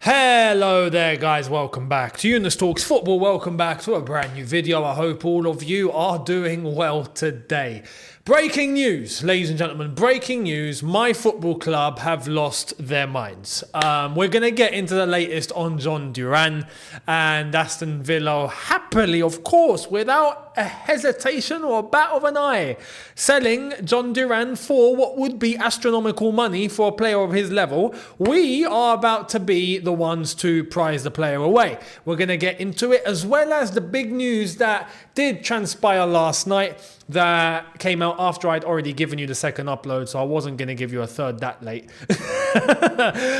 Hello there guys, welcome back to Younes Talks Football, welcome back to a brand new video. I hope all of you are doing well today. Breaking news, ladies and gentlemen, breaking news, my football club have lost their minds. We're going to get into the latest on Duran and Aston Villa happily, of course, without a hesitation or a bat of an eye, selling Duran for what would be astronomical money for a player of his level. We are about to be the ones to prize the player away. We're going to get into it, as well as the big news that did transpire last night that came out after I'd already given you the second upload, so I wasn't going to give you a third that late.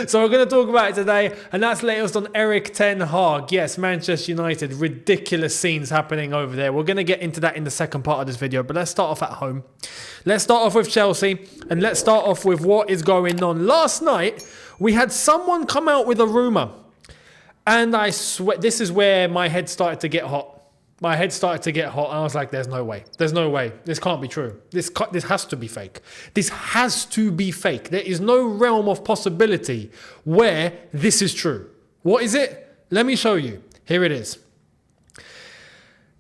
So we're going to talk about it today, and that's latest on Erik ten Hag. Yes, Manchester United, ridiculous scenes happening over there. We're going to get into that in the second part of this video, but let's start off at home. Let's start off with Chelsea, and let's start off with what is going on. Last night, we had someone come out with a rumour, and I swear, this is where my head started to get hot. My head started to get hot and I was like, there's no way. There's no way. This can't be true. This has to be fake. This has to be fake. There is no realm of possibility where this is true. What is it? Let me show you. Here it is.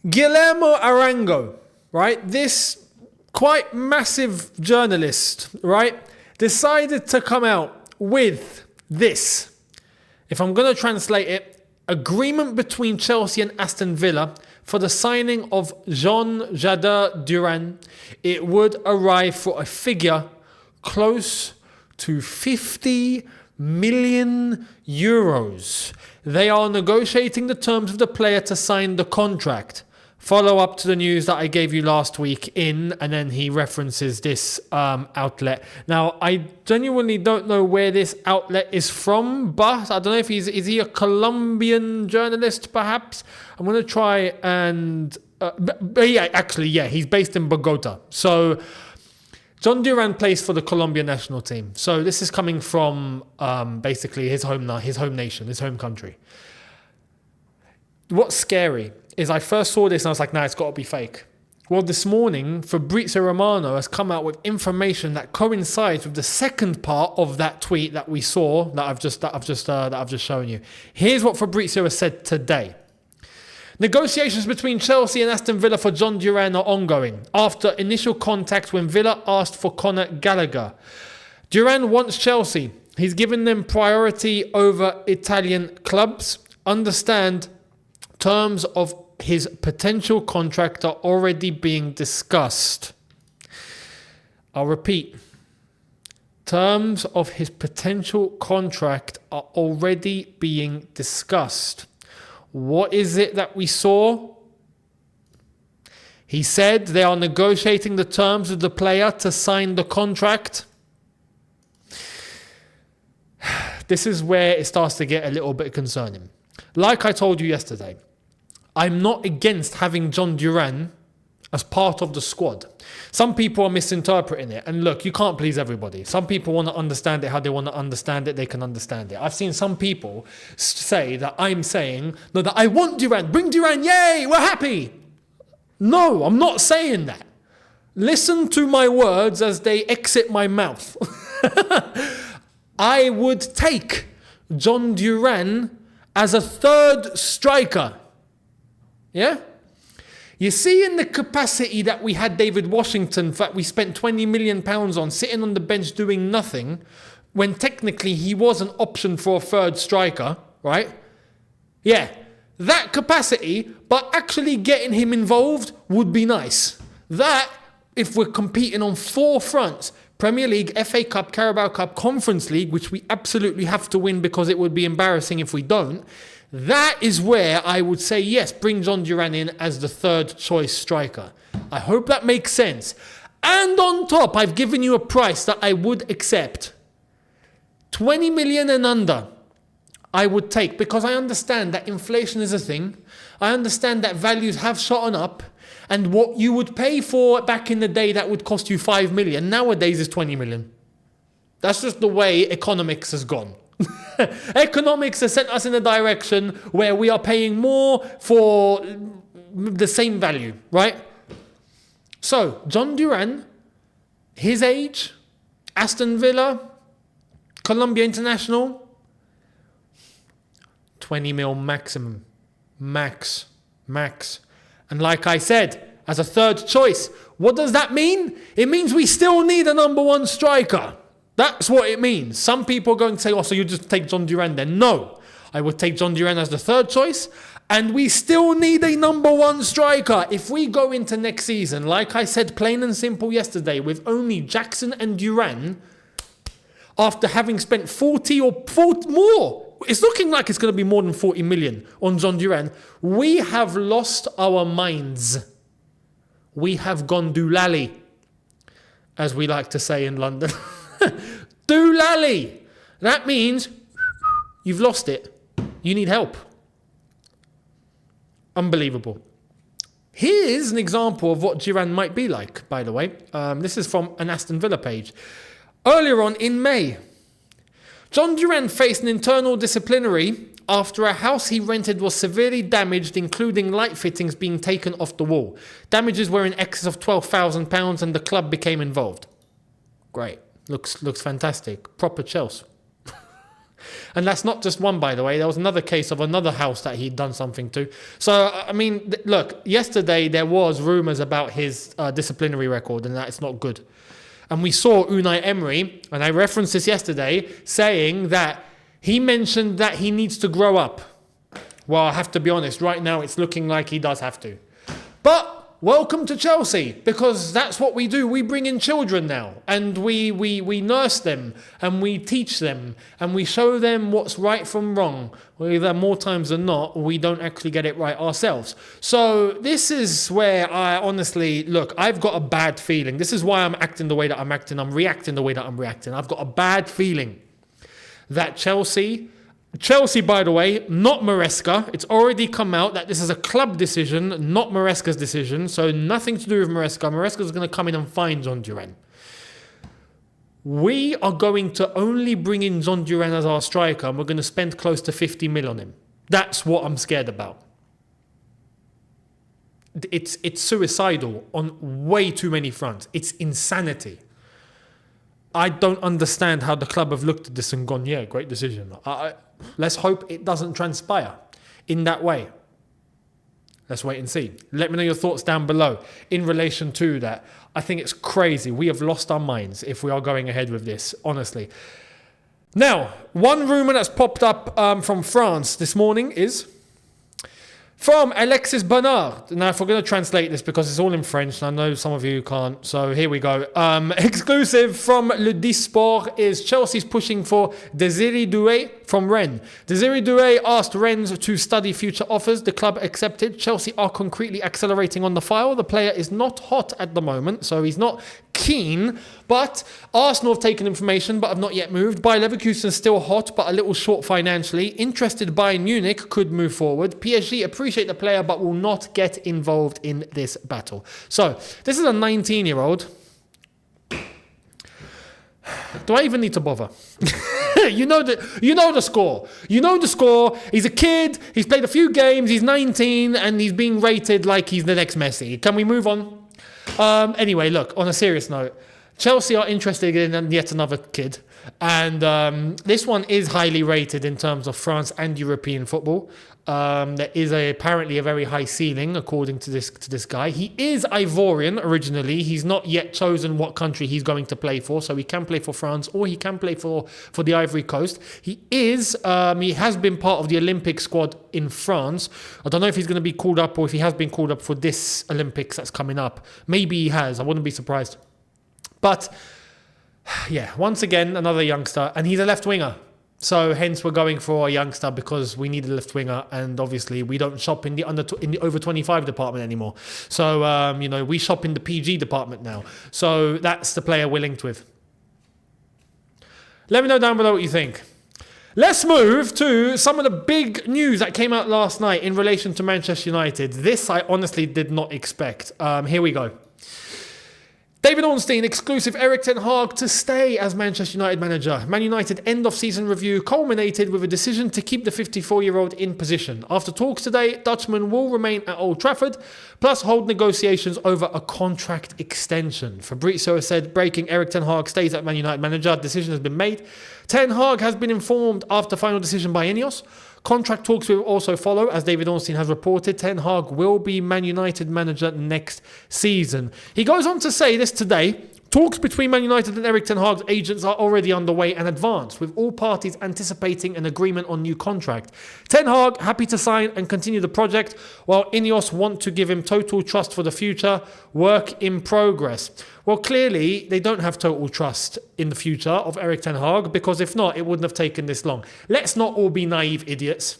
Guillermo Arango, right? This quite massive journalist, right? Decided to come out with this. If I'm going to translate it, agreement between Chelsea and Aston Villa for the signing of Jhon Duran. It would arrive for a figure close to 50 million euros. They are negotiating the terms of the player to sign the contract. Follow up to the news that I gave you last week and then he references this outlet. Now, I genuinely don't know where this outlet is from, but I don't know if is he a Colombian journalist, perhaps? I'm going to try and... but yeah, he's based in Bogota. So, Duran plays for the Colombian national team. So, this is coming from basically his home nation, his home country. What's scary is I first saw this and I was like, nah, it's got to be fake. Well, this morning, Fabrizio Romano has come out with information that coincides with the second part of that tweet that we saw that I've just shown you. Here's what Fabrizio has said today. Negotiations between Chelsea and Aston Villa for Duran are ongoing after initial contact when Villa asked for Conor Gallagher. Duran wants Chelsea. He's given them priority over Italian clubs. Understand, terms of his potential contract are already being discussed. I'll repeat. Terms of his potential contract are already being discussed. What is it that we saw? He said they are negotiating the terms of the player to sign the contract. This is where it starts to get a little bit concerning. Like I told you yesterday, I'm not against having Duran as part of the squad. Some people are misinterpreting it. And look, you can't please everybody. Some people want to understand it how they want to understand it. They can understand it. I've seen some people say that I'm saying, no, that I want Duran. Bring Duran. Yay, we're happy. No, I'm not saying that. Listen to my words as they exit my mouth. I would take Duran as a third striker. Yeah? You see, in the capacity that we had David Washington, that we spent £20 million on, sitting on the bench doing nothing, when technically he was an option for a third striker, right? Yeah, that capacity, but actually getting him involved would be nice. That, if we're competing on four fronts, Premier League, FA Cup, Carabao Cup, Conference League, which we absolutely have to win because it would be embarrassing if we don't, that is where I would say, yes, bring Duran in as the third choice striker. I hope that makes sense. And on top, I've given you a price that I would accept. 20 million and under, I would take, because I understand that inflation is a thing. I understand that values have shot up. And what you would pay for back in the day that would cost you 5 million, nowadays is 20 million. That's just the way economics has gone. Economics has sent us in a direction where we are paying more for the same value, right? So, Duran, his age, Aston Villa, Colombia International, 20 mil maximum. Max. And like I said, as a third choice, what does that mean? It means we still need a number one striker. That's what it means. Some people are going to say, oh, so you just take Jhon Duran then. No, I would take Jhon Duran as the third choice. And we still need a number one striker. If we go into next season, like I said, plain and simple yesterday, with only Jackson and Duran, after having spent 40 or more, it's looking like it's going to be more than 40 million on Jhon Duran, we have lost our minds. We have gone doolally, as we like to say in London. Doolally. That means you've lost it. You need help. Unbelievable. Here's an example of what Duran might be like, by the way. This is from an Aston Villa page. Earlier on in May, Jhon Duran faced an internal disciplinary after a house he rented was severely damaged, including light fittings being taken off the wall. Damages were in excess of £12,000 and the club became involved. Great. Looks fantastic. Proper Chelsea. And that's not just one, by the way. There was another case of another house that he'd done something to. So, I mean, look, yesterday there was rumours about his disciplinary record and that it's not good. And we saw Unai Emery, and I referenced this yesterday, saying that he mentioned that he needs to grow up. Well, I have to be honest, right now it's looking like he does have to. But welcome to Chelsea, because that's what we do. We bring in children now, and we nurse them, and we teach them, and we show them what's right from wrong. Either more times than not, we don't actually get it right ourselves. So this is where I honestly, look, I've got a bad feeling. This is why I'm acting the way that I'm acting. I'm reacting the way that I'm reacting. I've got a bad feeling that Chelsea, by the way, not Maresca. It's already come out that this is a club decision, not Maresca's decision. So nothing to do with Maresca. Maresca's going to come in and find Jhon Duran. We are going to only bring in Jhon Duran as our striker, and we're going to spend close to 50 mil on him. That's what I'm scared about. It's suicidal on way too many fronts. It's insanity. I don't understand how the club have looked at this and gone, yeah, great decision. Let's hope it doesn't transpire in that way. Let's wait and see. Let me know your thoughts down below in relation to that. I think it's crazy. We have lost our minds if we are going ahead with this, honestly. Now, one rumour that's popped up from France this morning is from Alexis Bernard. Now, if we're going to translate this, because it's all in French, and I know some of you can't, so here we go. Exclusive from Le Disport is Chelsea's pushing for Désiré Doué from Rennes. Désiré Doué asked Rennes to study future offers. The club accepted. Chelsea are concretely accelerating on the file. The player is not hot at the moment, so he's not keen, but Arsenal have taken information but have not yet moved. Bayer Leverkusen is still hot but a little short financially. Interested Bayern Munich could move forward. PSG appreciate the player but will not get involved in this battle. So this is a 19-year-old. Do I even need to bother? You know the score. You know the score. He's a kid. He's played a few games. He's 19 and he's being rated like he's the next Messi. Can we move on? Anyway, look, on a serious note, Chelsea are interested in yet another kid. And this one is highly rated in terms of France and European football. There is apparently a very high ceiling, according to this guy. He is Ivorian originally. He's not yet chosen what country he's going to play for. So he can play for France or he can play for the Ivory Coast. He has been part of the Olympic squad in France. I don't know if he's going to be called up or if he has been called up for this Olympics that's coming up. Maybe he has. I wouldn't be surprised. But yeah, once again, another youngster, and he's a left winger. So hence we're going for a youngster because we need a left winger, and obviously we don't shop in the over 25 department anymore. So we shop in the PG department now. So that's the player we're linked with. Let me know down below what you think. Let's move to some of the big news that came out last night in relation to Manchester United. This I honestly did not expect. Here we go. David Ornstein, exclusive Erik ten Hag to stay as Manchester United manager. Man United end-of-season review culminated with a decision to keep the 54-year-old in position. After talks today, Dutchman will remain at Old Trafford, plus hold negotiations over a contract extension. Fabrizio has said breaking Erik ten Hag stays at Man United manager. Decision has been made. Ten Hag has been informed after final decision by Ineos. Contract talks will also follow, as David Ornstein has reported. Ten Hag will be Man United manager next season. He goes on to say this today. Talks between Man United and Erik ten Hag's agents are already underway and advanced, with all parties anticipating an agreement on new contract. Ten Hag happy to sign and continue the project, while Ineos want to give him total trust for the future. Work in progress. Well, clearly, they don't have total trust in the future of Erik ten Hag, because if not, it wouldn't have taken this long. Let's not all be naive idiots.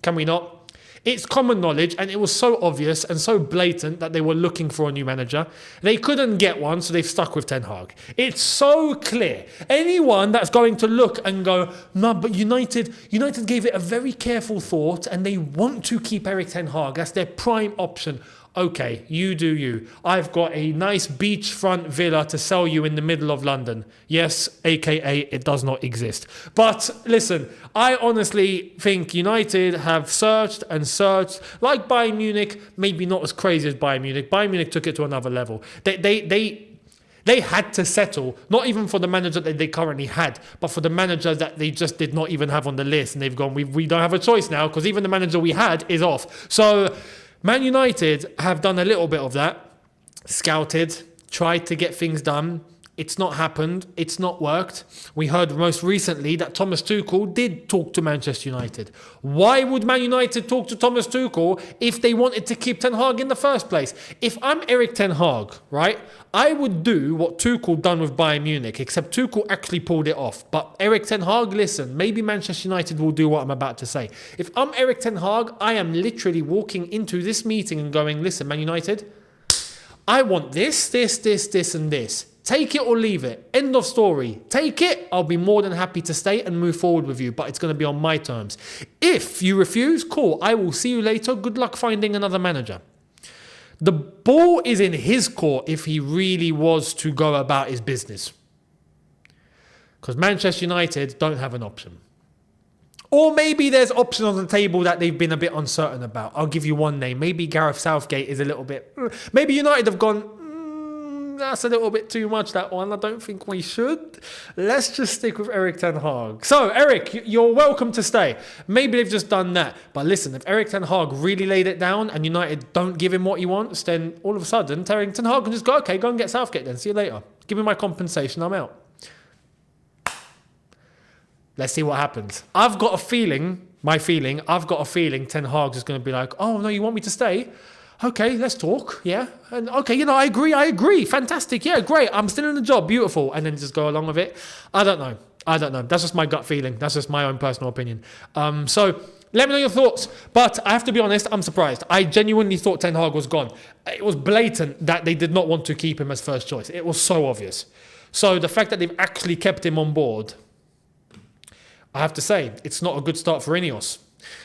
Can we not? It's common knowledge, and it was so obvious and so blatant that they were looking for a new manager. They couldn't get one, so they've stuck with Ten Hag. It's so clear. Anyone that's going to look and go, no, but United gave it a very careful thought, and they want to keep Erik ten Hag. That's their prime option. Okay, you do you. I've got a nice beachfront villa to sell you in the middle of London. Yes, aka it does not exist. But listen, I honestly think United have searched and searched. Like Bayern Munich, maybe not as crazy as Bayern Munich. Bayern Munich took it to another level. They had to settle, not even for the manager that they currently had, but for the manager that they just did not even have on the list. And they've gone, we don't have a choice now, because even the manager we had is off. So Man United have done a little bit of that, scouted, tried to get things done. It's not happened. It's not worked. We heard most recently that Thomas Tuchel did talk to Manchester United. Why would Man United talk to Thomas Tuchel if they wanted to keep Ten Hag in the first place? If I'm Erik ten Hag, right, I would do what Tuchel done with Bayern Munich, except Tuchel actually pulled it off. But Erik ten Hag, listen, maybe Manchester United will do what I'm about to say. If I'm Erik ten Hag, I am literally walking into this meeting and going, listen, Man United, I want this, and this. Take it or leave it. End of story. Take it. I'll be more than happy to stay and move forward with you, but it's going to be on my terms. If you refuse, cool. I will see you later. Good luck finding another manager. The ball is in his court if he really was to go about his business. Because Manchester United don't have an option. Or maybe there's options on the table that they've been a bit uncertain about. I'll give you one name. Maybe Gareth Southgate is a little bit... Maybe United have gone... that's a little bit too much, that one. I don't think we should. Let's just stick with Erik ten Hag. So, Erik, you're welcome to stay. Maybe they've just done that. But listen, if Erik ten Hag really laid it down and United don't give him what he wants, then all of a sudden, Erik ten Hag can just go, okay, go and get Southgate then. See you later. Give me my compensation. I'm out. Let's see what happens. I've got a feeling Ten Hag is going to be like, oh, no, you want me to stay? Okay, let's talk, yeah. And okay, I agree. Fantastic, yeah, great. I'm still in the job, beautiful. And then just go along with it. I don't know. That's just my gut feeling. That's just my own personal opinion. So let me know your thoughts. But I have to be honest, I'm surprised. I genuinely thought Ten Hag was gone. It was blatant that they did not want to keep him as first choice. It was so obvious. So the fact that they've actually kept him on board, I have to say, it's not a good start for Ineos.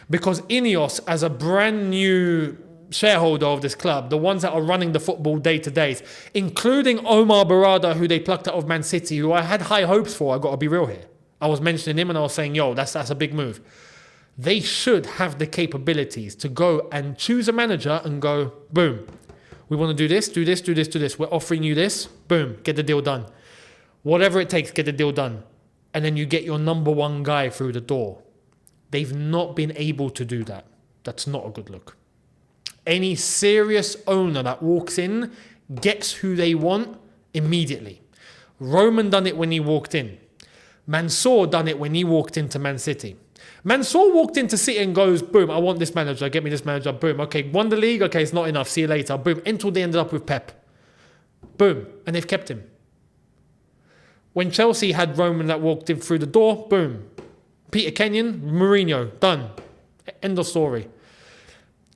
Because Ineos, as a brand new shareholder of this club, the ones that are running the football day to days, including Omar Barada, who they plucked out of Man City, who I had high hopes for. I got to be real here. I was mentioning him and I was saying, yo, that's a big move. They should have the capabilities to go and choose a manager and go, boom, we want to do this. We're offering you this. Boom, get the deal done. Whatever it takes, get the deal done. And then you get your number one guy through the door. They've not been able to do that. That's not a good look. Any serious owner that walks in gets who they want immediately. Roman done it when he walked in. Mansour done it when he walked into Man City. Mansour walked into City and goes, boom, I want this manager, get me this manager, boom. Okay, won the league, okay, it's not enough, see you later, boom. Until they ended up with Pep. Boom, and they've kept him. When Chelsea had Roman that walked in through the door, boom. Peter Kenyon, Mourinho, done. End of story.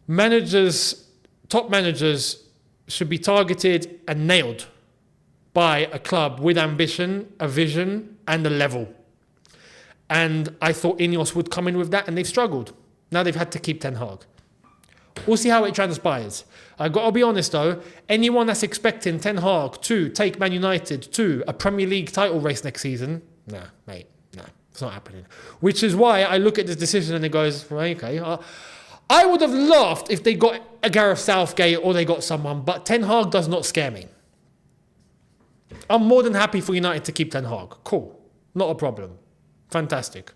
Top managers should be targeted and nailed by a club with ambition, a vision, and a level. And I thought Ineos would come in with that, and they've struggled. Now they've had to keep Ten Hag. We'll see how it transpires. I've got to be honest though, anyone that's expecting Ten Hag to take Man United to a Premier League title race next season, nah, mate, nah, it's not happening. Which is why I look at this decision and it goes, right, okay, I would have laughed if they got a Gareth Southgate or they got someone, but Ten Hag does not scare me. I'm more than happy for United to keep Ten Hag. Cool. Not a problem. Fantastic.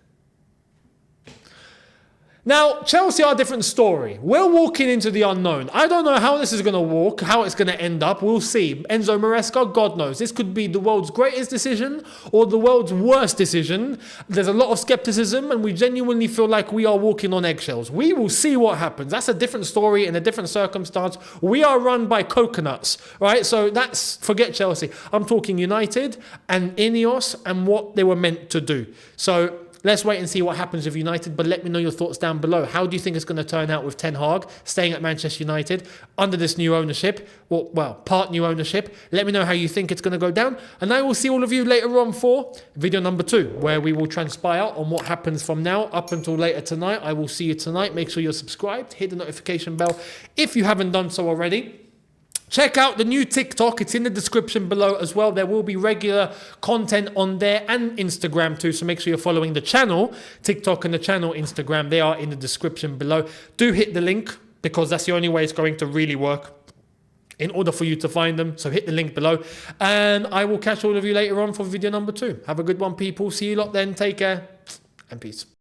Now, Chelsea are a different story. We're walking into the unknown. I don't know how this is going to walk, how it's going to end up. We'll see. Enzo Maresca, God knows. This could be the world's greatest decision or the world's worst decision. There's a lot of skepticism and we genuinely feel like we are walking on eggshells. We will see what happens. That's a different story in a different circumstance. We are run by coconuts, right? So forget Chelsea. I'm talking United and Ineos and what they were meant to do. So let's wait and see what happens with United, but let me know your thoughts down below. How do you think it's going to turn out with Ten Hag staying at Manchester United under this new ownership, or part new ownership? Let me know how you think it's going to go down, and I will see all of you later on for video number 2, where we will transpire on what happens from now up until later tonight. I will see you tonight. Make sure you're subscribed, hit the notification bell if you haven't done so already. Check out the new TikTok. It's in the description below as well. There will be regular content on there and Instagram too. So make sure you're following the channel, TikTok and the channel Instagram. They are in the description below. Do hit the link because that's the only way it's going to really work in order for you to find them. So hit the link below and I will catch all of you later on for video number 2. Have a good one, people. See you lot then. Take care and peace.